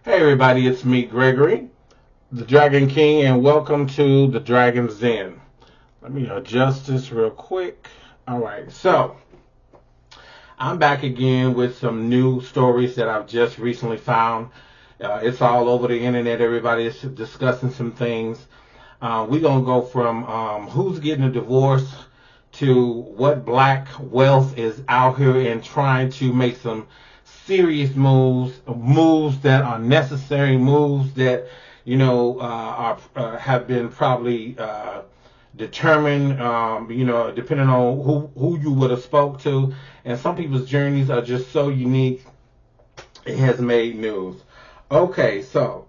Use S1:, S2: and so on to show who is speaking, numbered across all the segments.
S1: Hey everybody, it's me, Gregory, the Dragon King, and welcome to the Dragon's Den. Let me adjust this real quick. Alright, so I'm back again with some new stories that I've just recently found. It's all over the internet. Everybody is discussing some things. We're going to go from who's getting a divorce to what black wealth is out here and trying to make some serious moves that are necessary, moves that have been probably determined, depending on who you would have spoke to. And some people's journeys are just so unique. It has made news. Okay, so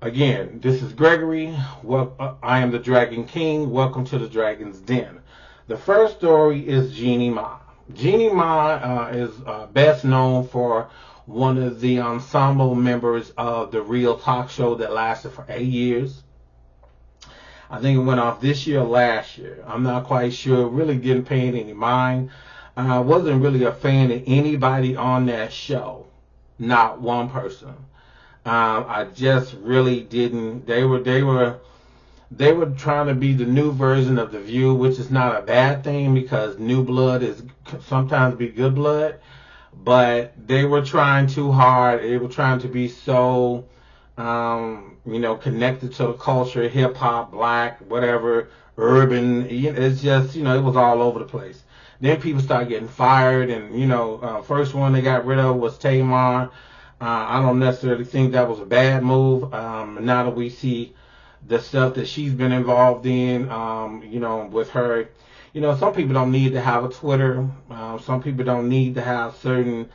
S1: again, this is Gregory. I am the Dragon King. Welcome to the Dragon's Den. The first story is Jeannie Ma. Jeannie Ma is best known for one of the ensemble members of the Real talk show that lasted for 8 years. I think it went off this year or last year. I'm not quite sure. Really didn't pay any mind. I wasn't really a fan of anybody on that show. Not one person. I just really didn't. They were trying to be the new version of The View, which is not a bad thing because new blood is sometimes be good blood. But they were trying too hard. They were trying to be so, connected to the culture, hip hop, black, whatever, urban. It's just, it was all over the place. Then people started getting fired, and first one they got rid of was Tamar. I don't necessarily think that was a bad move. Now that we see the stuff that she's been involved in, with her, some people don't need to have a Twitter. Some people don't need to have certain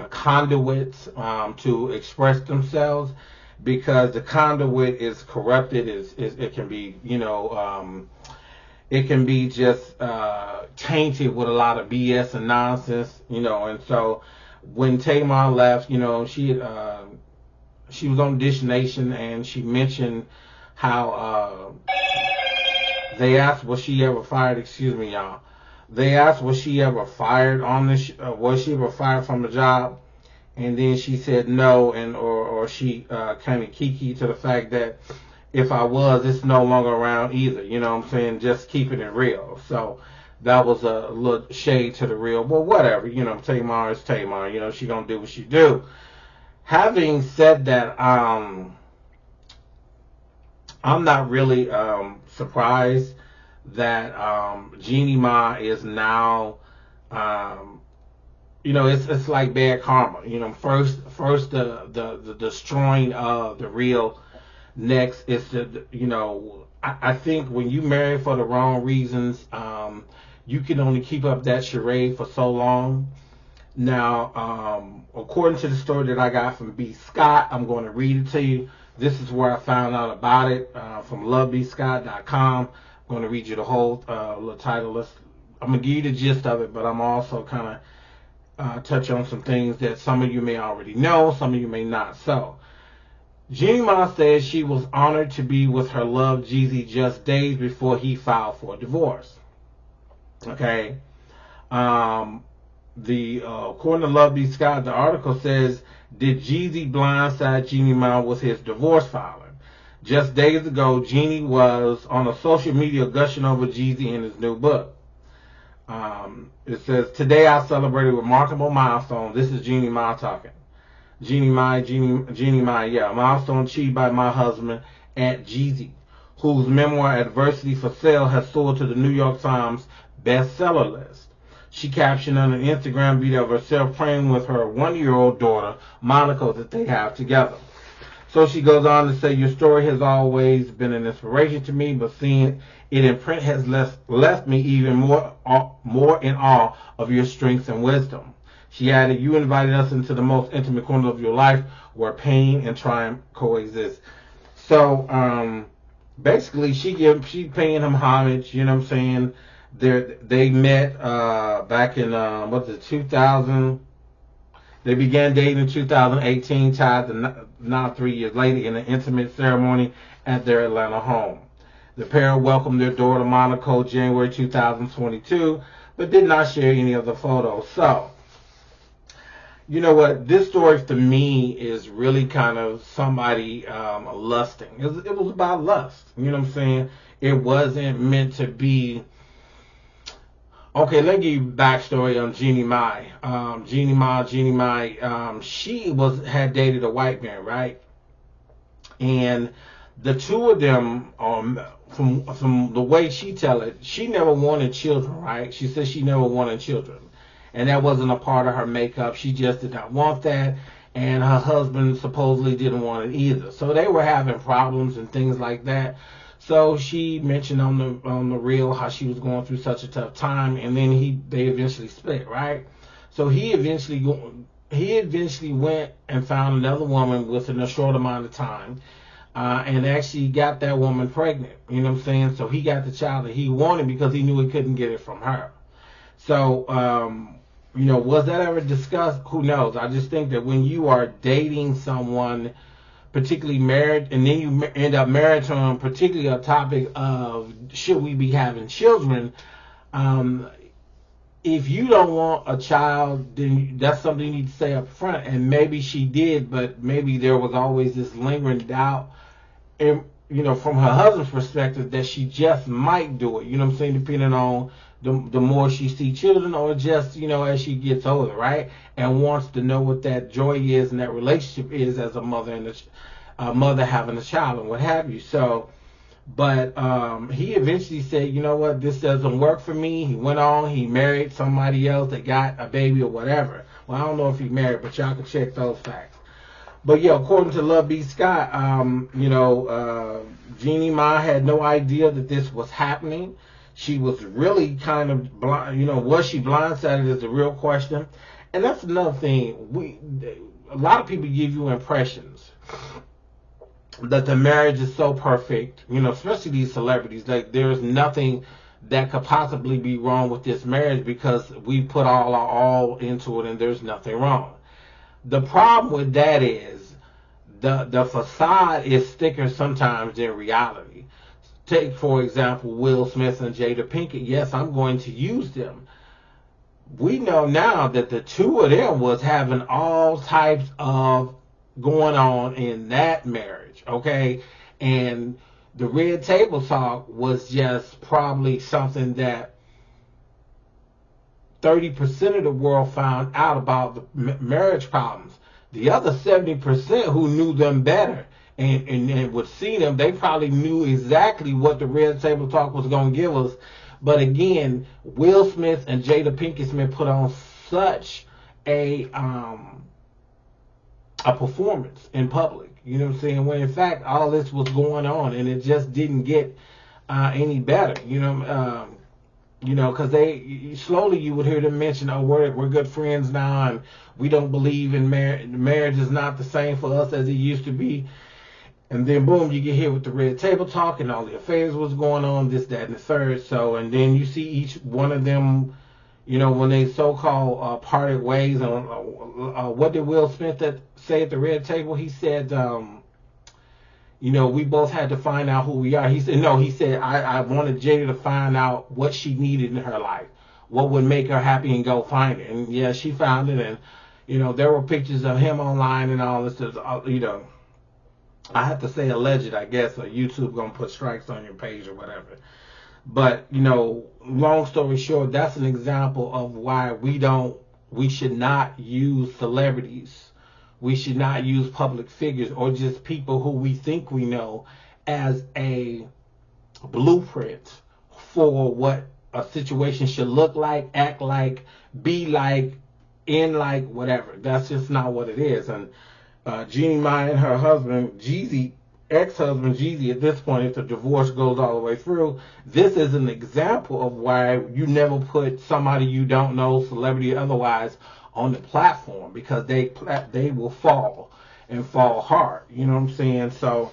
S1: conduits to express themselves because the conduit is corrupted. It can be, it can be just tainted with a lot of BS and nonsense, and so when Tamar left, she was on Dish Nation and she mentioned how they asked was she ever fired. Excuse me, y'all. They asked was she ever fired on this? Was she ever fired from a job? And then she said no, and or she kind of kiki to the fact that if I was, it's no longer around either. You know what I'm saying? Just keeping it real. So that was a little shade to the real. Well, whatever. Tamar is Tamar. She gonna do what she do. Having said that, I'm not really surprised that Jeannie Ma is now, it's like bad karma. First the destroying of the real. Next is I think when you marry for the wrong reasons, you can only keep up that charade for so long. Now, according to the story that I got from B. Scott, I'm going to read it to you. This is where I found out about it from lovebscott.com. I'm going to read you the whole little title. I'm going to give you the gist of it, but I'm also kind of touch on some things that some of you may already know, some of you may not. So, Jeannie Ma says she was honored to be with her love Jeezy just days before he filed for a divorce. Okay. According to Love B. Scott, the article says, did Jeezy blindside Jeannie Ma with his divorce filing? Just days ago, Jeannie was on a social media gushing over Jeezy in his new book. It says, today I celebrated a remarkable milestone. This is Jeannie Ma talking. Jeannie Ma, yeah, milestone achieved by my husband at Jeezy, whose memoir Adversity for Sale has soared to the New York Times bestseller list. She captioned on an Instagram video of herself praying with her 1-year-old daughter, Monica, that they have together. So she goes on to say, your story has always been an inspiration to me, but seeing it in print has left me even more in awe of your strength and wisdom. She added, you invited us into the most intimate corner of your life where pain and triumph coexist. So basically she paying him homage, you know what I'm saying? They met back in 2000. They began dating in 2018, tied to now 3 years later in an intimate ceremony at their Atlanta home. The pair welcomed their daughter Monaco January 2022, but did not share any of the photos. So You know what? This story to me is really kind of somebody lusting. It was about lust. You know what I'm saying? It wasn't meant to be. Okay, let me give you backstory on Jeannie Mai. Jeannie Mai, she had dated a white man, right? And the two of them, from the way she tell it, she never wanted children, right? She said she never wanted children, and that wasn't a part of her makeup. She just did not want that, and her husband supposedly didn't want it either. So they were having problems and things like that. So she mentioned on the reel how she was going through such a tough time, and then they eventually split, right? So he eventually went and found another woman within a short amount of time, and actually got that woman pregnant. You know what I'm saying? So he got the child that he wanted because he knew he couldn't get it from her. So, was that ever discussed? Who knows? I just think that when you are dating someone, particularly married, and then you end up married to them, particularly a topic of should we be having children, if you don't want a child, then that's something you need to say up front. And maybe she did, but maybe there was always this lingering doubt, and from her husband's perspective, that she just might do it. You know what I'm saying? Depending on the more she sees children, or just as she gets older, right? And wants to know what that joy is and that relationship is as a mother and a mother having a child and what have you. So. But he eventually said, you know what, this doesn't work for me. He went on, he married somebody else that got a baby or whatever. Well, I don't know if he married, but y'all can check those facts. But yeah, according to Love B. Scott, Jeannie Mai had no idea that this was happening. She was really kind of blind. Was she blindsided is the real question. And that's another thing. A lot of people give you impressions that the marriage is so perfect, especially these celebrities, like there's nothing that could possibly be wrong with this marriage because we put all our all into it and there's nothing wrong. The problem with that is the facade is thicker sometimes than reality. Take, for example, Will Smith and Jada Pinkett. Yes, I'm going to use them. We know now that the two of them was having all types of going on in that marriage, okay? And the red table talk was just probably something that 30% of the world found out about the marriage problems. The other 70% who knew them better and would see them, they probably knew exactly what the red table talk was going to give us. But again, Will Smith and Jada Pinkett Smith put on such a performance in public, you know what I'm saying, when in fact all this was going on and it just didn't get any better, because they slowly you would hear them mention, oh, we're good friends now and we don't believe in marriage. Marriage is not the same for us as it used to be. And then boom, you get hit with the red table talk and all the affairs was going on, this, that, and the third. So, and then you see each one of them, when they so-called parted ways. What did Will Smith say at the red table? He said, we both had to find out who we are. He said, no, he said, I wanted Jada to find out what she needed in her life, what would make her happy, and go find it. And yeah, she found it. And, there were pictures of him online and all this, I have to say alleged, I guess, or YouTube going to put strikes on your page or whatever. But, long story short, that's an example of why we should not use celebrities. We should not use public figures or just people who we think we know as a blueprint for what a situation should look like, act like, be like, end like, whatever. That's just not what it is. And Jeannie Mai and her husband, ex-husband Jeezy, at this point, if the divorce goes all the way through, this is an example of why you never put somebody you don't know, celebrity or otherwise, on the platform, because they will fall and fall hard. You know what I'm saying? So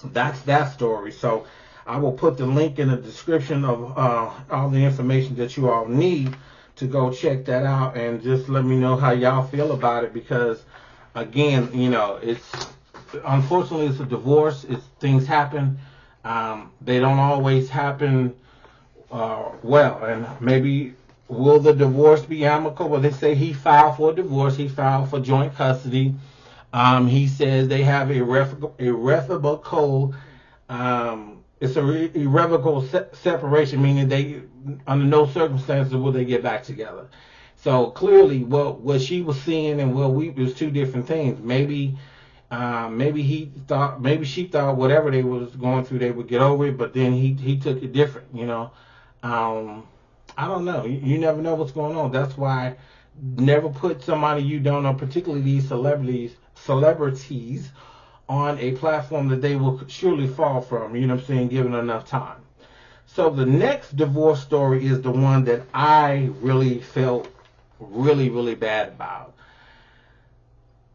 S1: that's that story. So I will put the link in the description of all the information that you all need to go check that out, and just let me know how y'all feel about it, because again, it's unfortunately it's a divorce. Things happen. They don't always happen well, and maybe will the divorce be amicable? Well, they say he filed for a divorce. He filed for joint custody. He says they have irrevocable. It's a irrevocable separation, meaning they, under no circumstances, will they get back together. So clearly, what she was seeing and what we was two different things. Maybe she thought whatever they was going through, they would get over it, but then he took it different, I don't know. You never know what's going on. That's why never put somebody you don't know, particularly these celebrities, on a platform that they will surely fall from, you know what I'm saying, given enough time. So the next divorce story is the one that I really felt really, really bad about.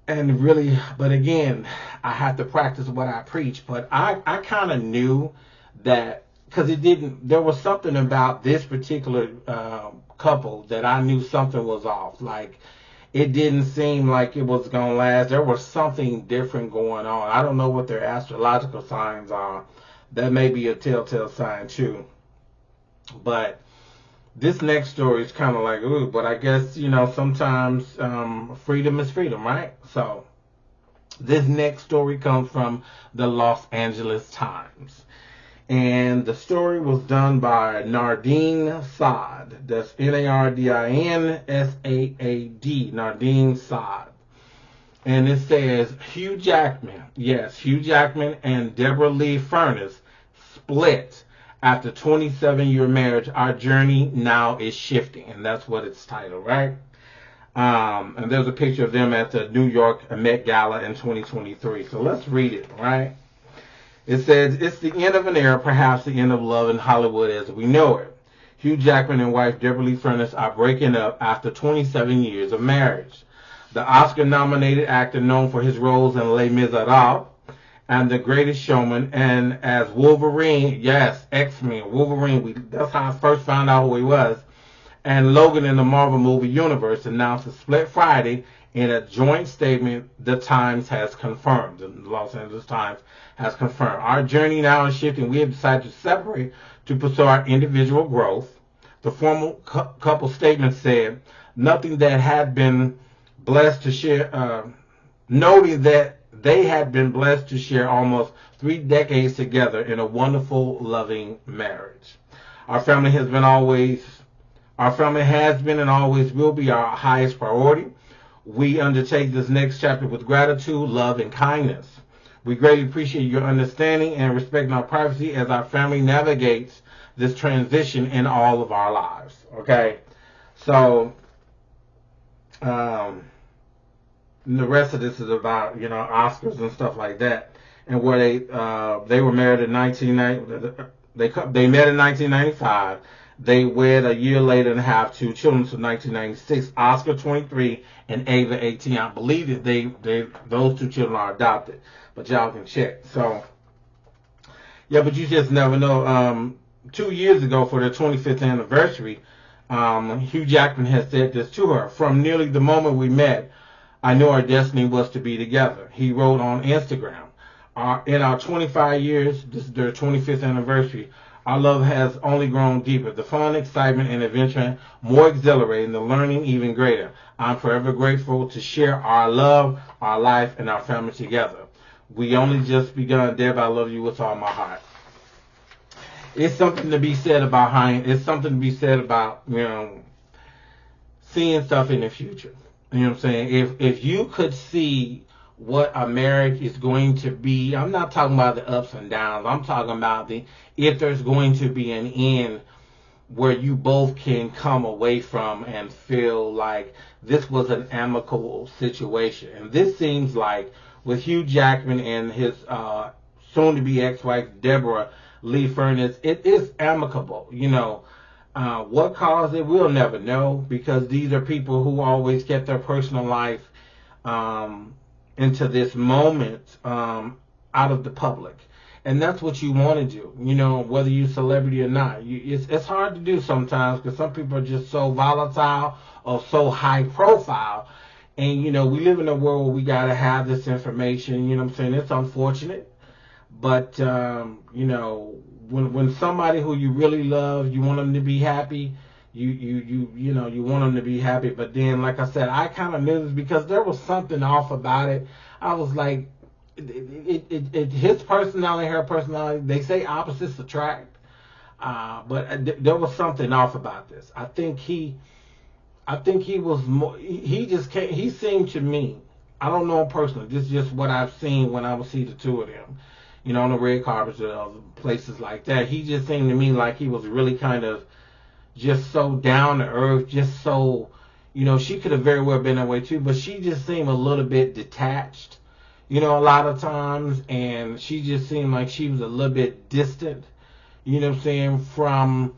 S1: And really, but again, I have to practice what I preach. But I kind of knew that, because there was something about this particular couple that I knew something was off. Like, it didn't seem like it was going to last. There was something different going on. I don't know what their astrological signs are. That may be a telltale sign too. But this next story is kind of like, ooh, but I guess, sometimes freedom is freedom, right? So this next story comes from the Los Angeles Times. And the story was done by Nardine Saad. That's Nardinsaad. Nardine Saad. And it says, Hugh Jackman and Deborra-Lee Furness split after 27-year marriage. Our journey now is shifting. And that's what it's titled, right? And there's a picture of them at the New York Met Gala in 2023. So let's read it, right? It says, it's the end of an era, perhaps the end of love in Hollywood as we know it. Hugh Jackman and wife Deborra-Lee Furness are breaking up after 27 years of marriage. The Oscar-nominated actor, known for his roles in Les Miserables and The Greatest Showman, and as Wolverine, yes, X-Men, Wolverine, that's how I first found out who he was, and Logan in the Marvel movie universe, announced a split Friday in a joint statement the Times has confirmed. The Los Angeles Times has confirmed. Our journey now is shifting. We have decided to separate to pursue our individual growth. The formal couple statement said, noting that had been blessed to share, noting that they had been blessed to share almost 3 decades together in a wonderful, loving marriage. Our family has been and always will be our highest priority. We undertake this next chapter with gratitude, love, and kindness. We greatly appreciate your understanding and respecting our privacy as our family navigates this transition in all of our lives. Okay? So, the rest of this is about, Oscars and stuff like that. And where they were married in 1990, they met in 1995. They wed a year later and have 2 children, so 1996. Oscar 23 and Ava 18. I believe that those 2 children are adopted, but y'all can check. So, yeah, but you just never know. 2 years ago, for their 25th anniversary, Hugh Jackman has said this to her. From nearly the moment we met, I knew our destiny was to be together. He wrote on Instagram. In our 25 years, this is their 25th anniversary, our love has only grown deeper. The fun, excitement, and adventure more exhilarating. The learning even greater. I'm forever grateful to share our love, our life, and our family together. We only just begun. Deb, I love you with all my heart. It's something to be said about seeing stuff in the future. You know what I'm saying? If you could see what a marriage is going to be, I'm not talking about the ups and downs. I'm talking about if there's going to be an end where you both can come away from and feel like this was an amicable situation. And this seems like with Hugh Jackman and his soon-to-be ex-wife Deborra-Lee Furness, it is amicable. What caused it, we'll never know, because these are people who always kept their personal life into this moment out of the public. And that's what you want to do, whether you're a celebrity or not. It's hard to do sometimes because some people are just so volatile or so high profile. And, we live in a world where we got to have this information. You know what I'm saying? It's unfortunate. But, when somebody who you really love, you want them to be happy, you want him to be happy. But then, like I said, I kind of knew this because there was something off about it. I was like, his personality, her personality, they say opposites attract. But there was something off about this. I think he was more. He just came. He seemed to me. I don't know him personally. This is just what I've seen when I would see the two of them. On the red carpets or other places like that. He just seemed to me like he was really kind of just so down to earth, just so. She could have very well been that way too, but she just seemed a little bit detached. A lot of times, and she just seemed like she was a little bit distant. You know what I'm saying, from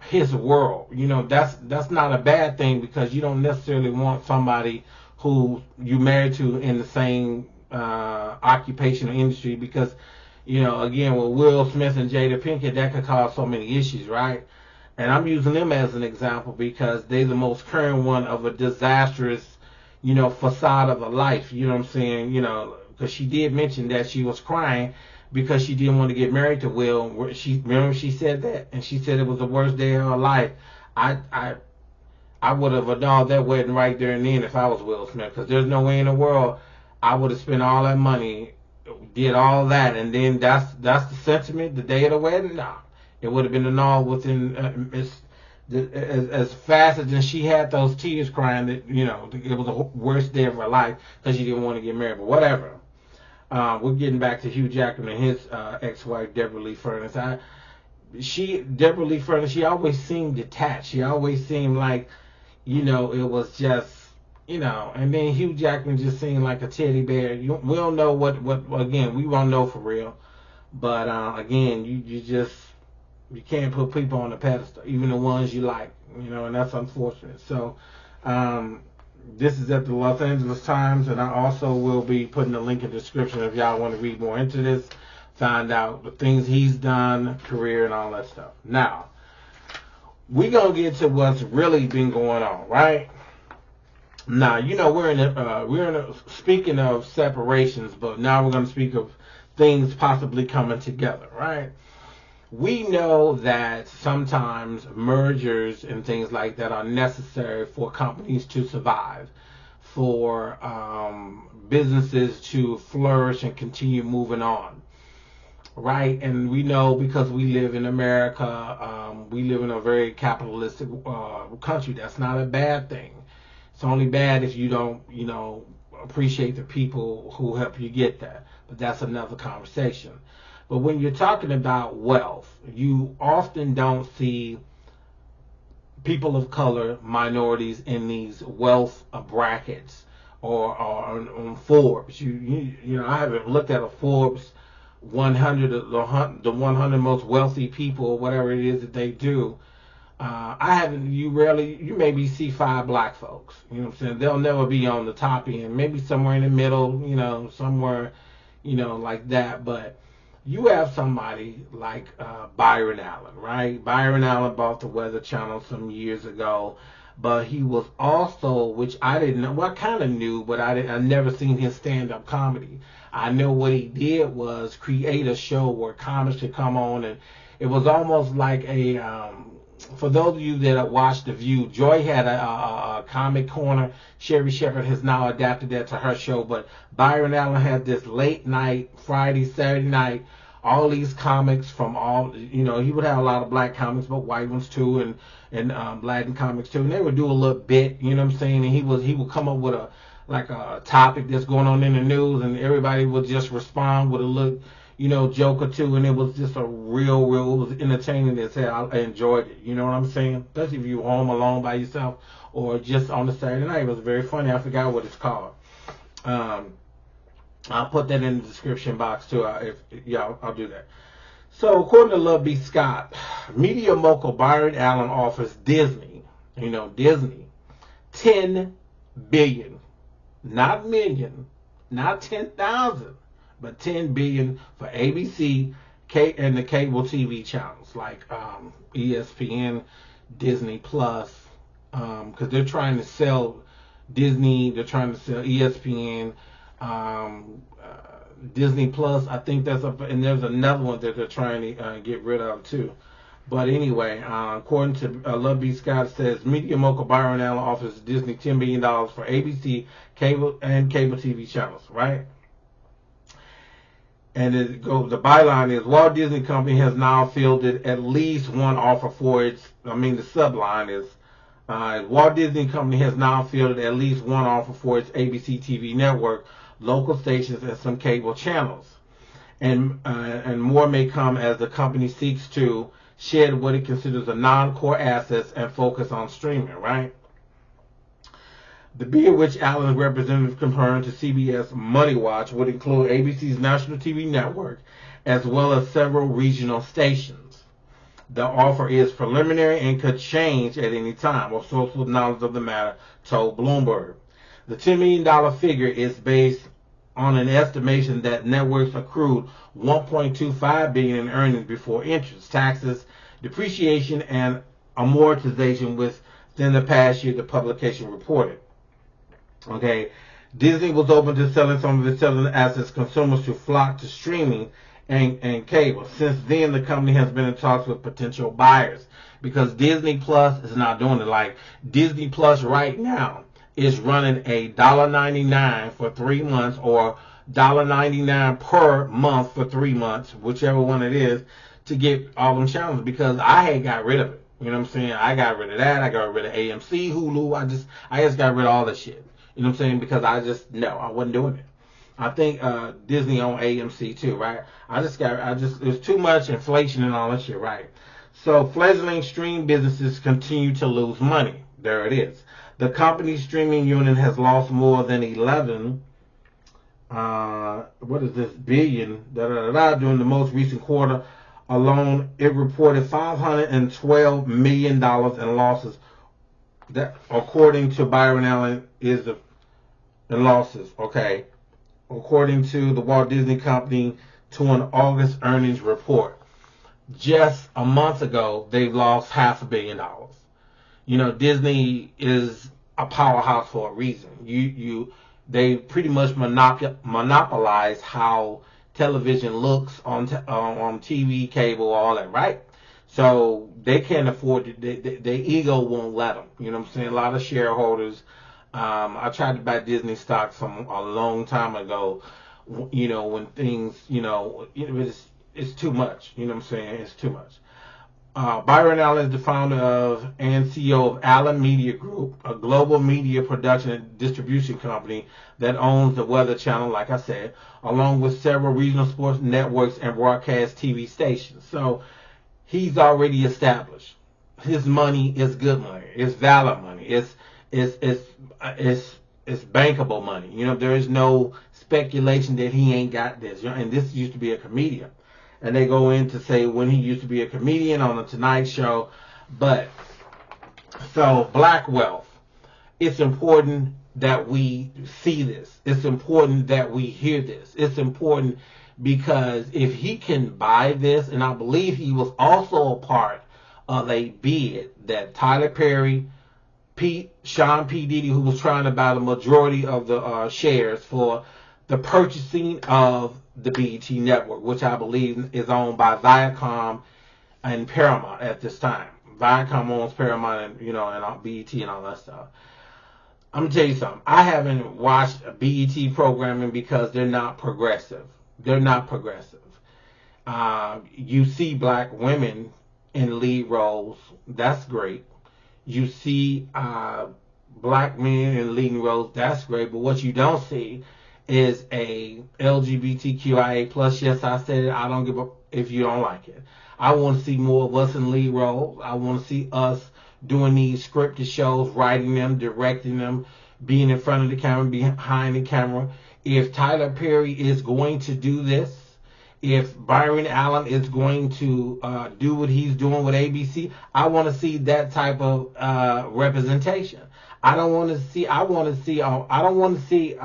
S1: his world. That's not a bad thing because you don't necessarily want somebody who you married to in the same occupation or industry because, again, with Will Smith and Jada Pinkett, that could cause so many issues, right? And I'm using them as an example because they're the most current one of a disastrous, facade of a life. You know what I'm saying? Because she did mention that she was crying because she didn't want to get married to Will. Remember she said that, and she said it was the worst day of her life. I would have annulled that wedding right there and then if I was Will Smith, because there's no way in the world I would have spent all that money, did all that, and then that's the sentiment the day of the wedding. No, it would have been annulled within as fast as she had those tears crying that it was the worst day of her life because she didn't want to get married. But whatever. We're getting back to Hugh Jackman and his ex-wife Deborra-Lee Furness. Deborra-Lee Furness, she always seemed detached. She always seemed like, it was just, and then Hugh Jackman just seemed like a teddy bear. We don't know what again, we won't know for real. But again, you can't put people on the pedestal, even the ones you like, and that's unfortunate. So, this is at the Los Angeles Times, and I also will be putting a link in the description if y'all want to read more into this, find out the things he's done, career, and all that stuff. Now, we're going to get to what's really been going on, right? Now, speaking of separations, but now we're going to speak of things possibly coming together, right? We know that sometimes mergers and things like that are necessary for companies to survive, for businesses to flourish and continue moving on, right? And we know because we live in America, we live in a very capitalistic country. That's not a bad thing. It's only bad if you don't, appreciate the people who help you get that. But that's another conversation. But when you're talking about wealth, you often don't see people of color, minorities in these wealth brackets or on Forbes. I haven't looked at a Forbes 100, the 100 most wealthy people or whatever it is that they do. I haven't. You maybe see 5 black folks. You know what I'm saying? They'll never be on the top end. Maybe somewhere in the middle. Somewhere, like that. But you have somebody like Byron Allen, right? Byron Allen bought the Weather Channel some years ago, but he was also, which I didn't know, well, I kind of knew, but I never seen his stand-up comedy. I know what he did was create a show where comics could come on, and it was almost like for those of you that watched The View, Joy had a comic corner. Sherry Shepherd has now adapted that to her show, but Byron Allen had this late night, Friday, Saturday night, all these comics from all, he would have a lot of black comics, but white ones too, and Latin comics too, and they would do a little bit, you know what I'm saying, and he would come up with a topic that's going on in the news, and everybody would just respond with a little, joke or two, and it was just it was entertaining as hell. I enjoyed it, you know what I'm saying? Especially if you were home alone by yourself or just on a Saturday night. It was very funny. I forgot what it's called. I'll put that in the description box too. I'll do that. So according to Love B. Scott, media mogul Byron Allen offers Disney, Disney, $10 billion, not million, not 10,000. but $10 billion for ABC and the cable TV channels like ESPN, Disney Plus, because they're trying to sell Disney, they're trying to sell ESPN, Disney Plus. I think that's up, and there's another one that they're trying to get rid of too. But anyway, according to Love B. Scott, says media mogul Byron Allen offers Disney $10 million for ABC cable TV channels, right? And the byline is Walt Disney Company has now fielded at least one offer for its, the subline is Walt Disney Company has now fielded at least one offer for its ABC TV network, local stations, and some cable channels. And more may come as the company seeks to shed what it considers a non-core assets and focus on streaming, right? The bid, which Allen's representative confirmed to CBS Money Watch, would include ABC's national TV network as well as several regional stations. The offer is preliminary and could change at any time, a source with knowledge of the matter told Bloomberg. The $10 million figure is based on an estimation that networks accrued $1.25 billion in earnings before interest, taxes, depreciation, and amortization within the past year, the publication reported. Okay, Disney was open to selling some of its cellular assets consumers to flock to streaming and cable. Since then, the company has been in talks with potential buyers because Disney Plus is not doing it. Like Disney Plus right now is running a $1.99 for 3 months or $1.99 per month for 3 months, whichever one it is, to get all them channels because I had got rid of it. You know what I'm saying? I got rid of that. I got rid of AMC, Hulu. I just got rid of all that shit. You know what I'm saying? Because I wasn't doing it. I think Disney owned AMC too, right? There's too much inflation and all that shit, right? So fledgling stream businesses continue to lose money. There it is. The company's streaming unit has lost more than 11 billion during the most recent quarter alone. It reported $512 million in losses. That, according to Byron Allen, is the losses. Okay, according to the Walt Disney Company, to an August earnings report. Just a month ago, they've lost $500 million. You know, Disney is a powerhouse for a reason. They pretty much monopolize how television looks on TV, cable, all that, right? So they can't afford it. Their ego won't let them. You know what I'm saying? A lot of shareholders. I tried to buy Disney stocks a long time ago. You know, when things, it's too much. You know what I'm saying? It's too much. Byron Allen is the founder of and CEO of Allen Media Group, a global media production and distribution company that owns the Weather Channel, like I said, along with several regional sports networks and broadcast TV stations. So he's already established. His money is good money. It's valid money. It's bankable money. You know, there is no speculation that he ain't got this. You know, and this used to be a comedian. And they go in to say when he used to be a comedian on the Tonight Show. But, so, black wealth. It's important that we see this. It's important that we hear this. It's important because if he can buy this, and I believe he was also a part of a bid that Tyler Perry, Sean P. Diddy, who was trying to buy the majority of the shares for the purchasing of the BET network, which I believe is owned by Viacom and Paramount at this time. Viacom owns Paramount and and BET and all that stuff. I'm gonna tell you something. I haven't watched BET programming because they're not progressive. They're not progressive. You see black women in lead roles. That's great. You see black men in leading roles. That's great. But what you don't see is a LGBTQIA plus. Yes, I said it. I don't give a if you don't like it. I want to see more of us in lead roles. I want to see us doing these scripted shows, writing them, directing them, being in front of the camera, behind the camera. If Tyler Perry is going to do this, if Byron Allen is going to do what he's doing with ABC, I want to see that type of representation. I don't want to see. I don't want to see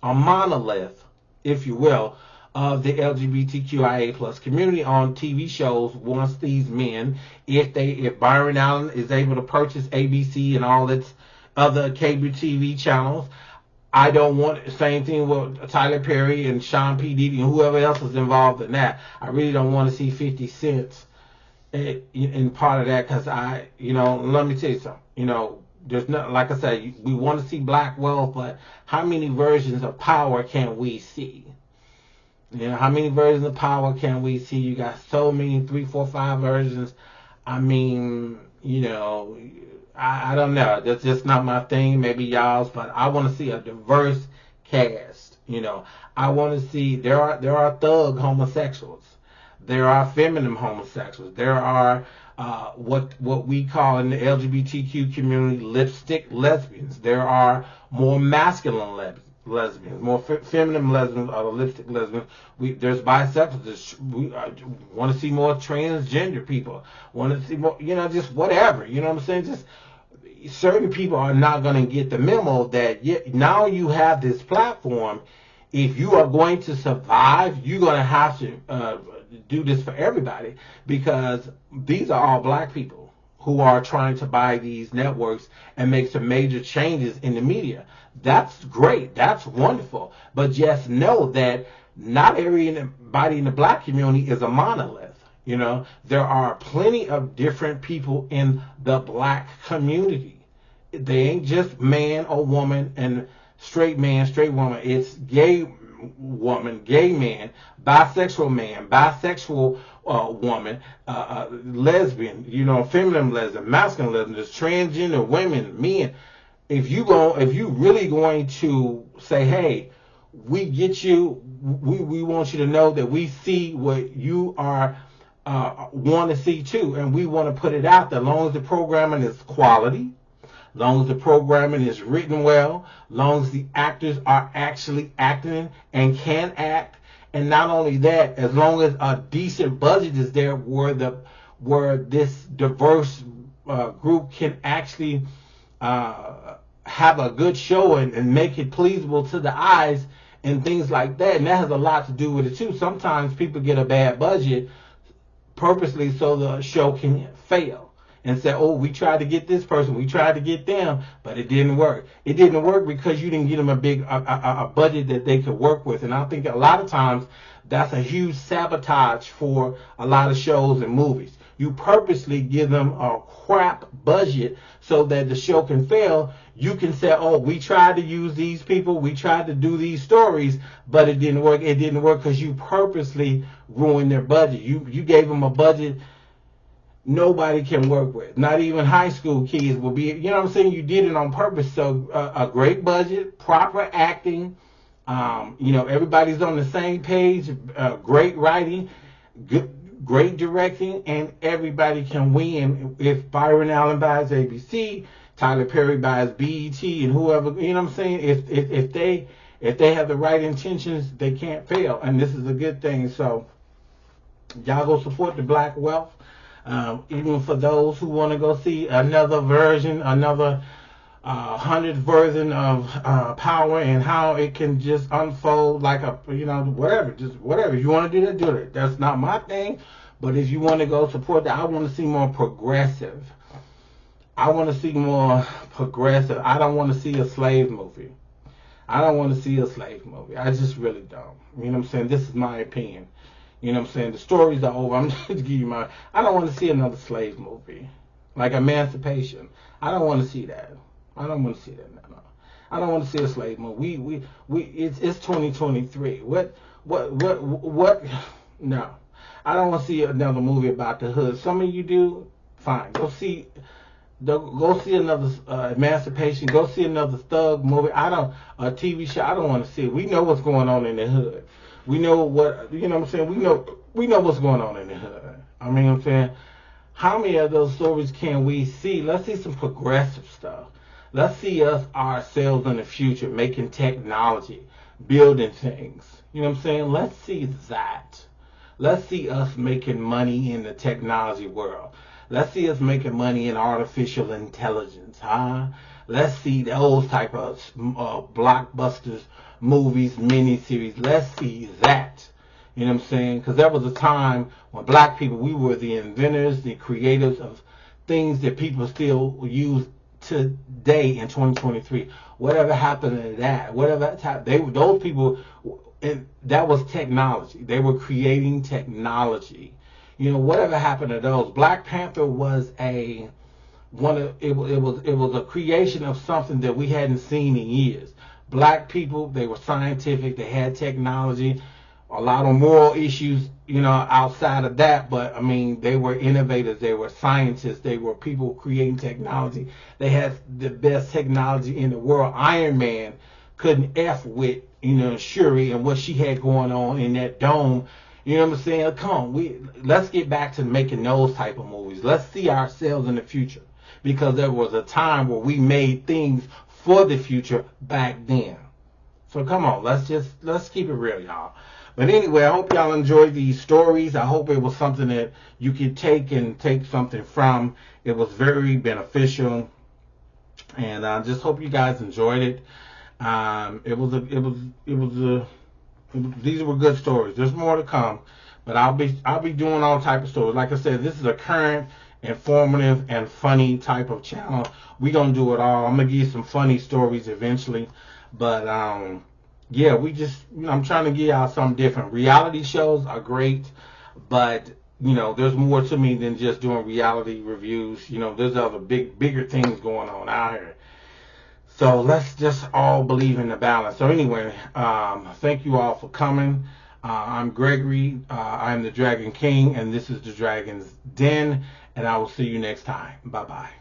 S1: a monolith, if you will, of the LGBTQIA plus community on TV shows. Once these men, if Byron Allen is able to purchase ABC and all its other cable TV channels, I don't want the same thing with Tyler Perry and Sean P. Diddy and whoever else is involved in that. I really don't want to see 50 Cent in part of that, because let me tell you something. There's not, like I said, we want to see black wealth, but how many versions of power can we see? How many versions of power can we see? You got so many, 3, 4, 5 versions. I mean, I don't know. That's just not my thing. Maybe y'all's, but I want to see a diverse cast. I want to see there are thug homosexuals. There are feminine homosexuals. There are what we call in the LGBTQ community lipstick lesbians. There are more masculine lesbians, more feminine lesbians, or the lipstick lesbians. There's bisexuals. We want to see more transgender people. Want to see more, just whatever. You know what I'm saying? Just certain people are not going to get the memo that now you have this platform. If you are going to survive, you're going to have to do this for everybody, because these are all black people who are trying to buy these networks and make some major changes in the media. That's great. That's wonderful. But just know that not everybody in the black community is a monolith. There are plenty of different people in the black community. They ain't just man or woman and straight man, straight woman. It's gay woman, gay man, bisexual woman, lesbian, feminine lesbian, masculine lesbian, there's transgender women, men. If you really going to say, hey, we get you, we want you to know that we see what you are want to see too, and we want to put it out there. As long as the programming is quality, long as the programming is written well, long as the actors are actually acting and can act, and not only that, as long as a decent budget is there where this diverse group can actually have a good show and make it pleasable to the eyes and things like that. And that has a lot to do with it too. Sometimes people get a bad budget purposely so the show can fail and say, oh, we tried to get this person, we tried to get them, but it didn't work. It didn't work because you didn't give them a budget that they could work with. And I think a lot of times that's a huge sabotage for a lot of shows and movies. You purposely give them a crap budget so that the show can fail. You can say, oh, we tried to use these people, we tried to do these stories, but it didn't work. It didn't work because you purposely ruined their budget. You gave them a budget nobody can work with. Not even high school kids will be, you know what I'm saying? You did it on purpose. So a great budget, proper acting, everybody's on the same page, great writing, great directing, and everybody can win. If Byron Allen buys ABC, Tyler Perry buys BET, and whoever, you know what I'm saying? If they have the right intentions, they can't fail. And this is a good thing. So y'all go support the black wealth. Even for those who want to go see another version, another 100th version of Power, and how it can just unfold like whatever. Just whatever. If you want to do that, do it. That's not my thing. But if you want to go support that, I want to see more progressive. I want to see more progressive. I don't want to see a slave movie. I don't want to see a slave movie. I just really don't. You know what I'm saying? This is my opinion. You know what I'm saying? The stories are over. I'm just going to give you I don't want to see another slave movie. Like Emancipation. I don't want to see that. I don't want to see that. No. I don't want to see a slave movie. It's 2023. What? No. I don't want to see another movie about the hood. Some of you do. Fine. Go see another Emancipation. Go see another thug movie. A TV show. I don't want to see it. We know what's going on in the hood. We know what, you know what I'm saying? We know what's going on in the hood. I mean, I'm saying, how many of those stories can we see? Let's see some progressive stuff. Let's see ourselves in the future making technology, building things. You know what I'm saying? Let's see that. Let's see us making money in the technology world. Let's see us making money in artificial intelligence, huh? Let's see those type of blockbusters, movies, miniseries. Let's see that. You know what I'm saying? Because there was a time when black people, we were the inventors, the creators of things that people still use today in 2023. Whatever happened to that? Those people, and that was technology. They were creating technology. whatever happened to those? Black Panther was it was a creation of something that we hadn't seen in years. Black people, they were scientific, they had technology, a lot of moral issues, outside of that, but I mean, they were innovators, they were scientists, they were people creating technology. They had the best technology in the world. Iron Man couldn't F with, Shuri and what she had going on in that dome. You know what I'm saying? Come on, let's get back to making those type of movies. Let's see ourselves in the future, because there was a time where we made things for the future back then. So come on, let's keep it real, y'all. But anyway, I hope y'all enjoyed these stories. I hope it was something that you could take something from. It was very beneficial, and I just hope you guys enjoyed it. These were good stories. There's more to come, but I'll be doing all type of stories. Like I said, this is a current, informative, and funny type of channel. We gonna do it all. I'm gonna give you some funny stories eventually, but yeah, I'm trying to give y'all something different. Reality shows are great, but there's more to me than just doing reality reviews. There's other bigger things going on out here. So let's just all believe in the balance. So anyway, thank you all for coming. I'm Gregory. I'm the Dragon King, and this is the Dragon's Den, and I will see you next time. Bye-bye.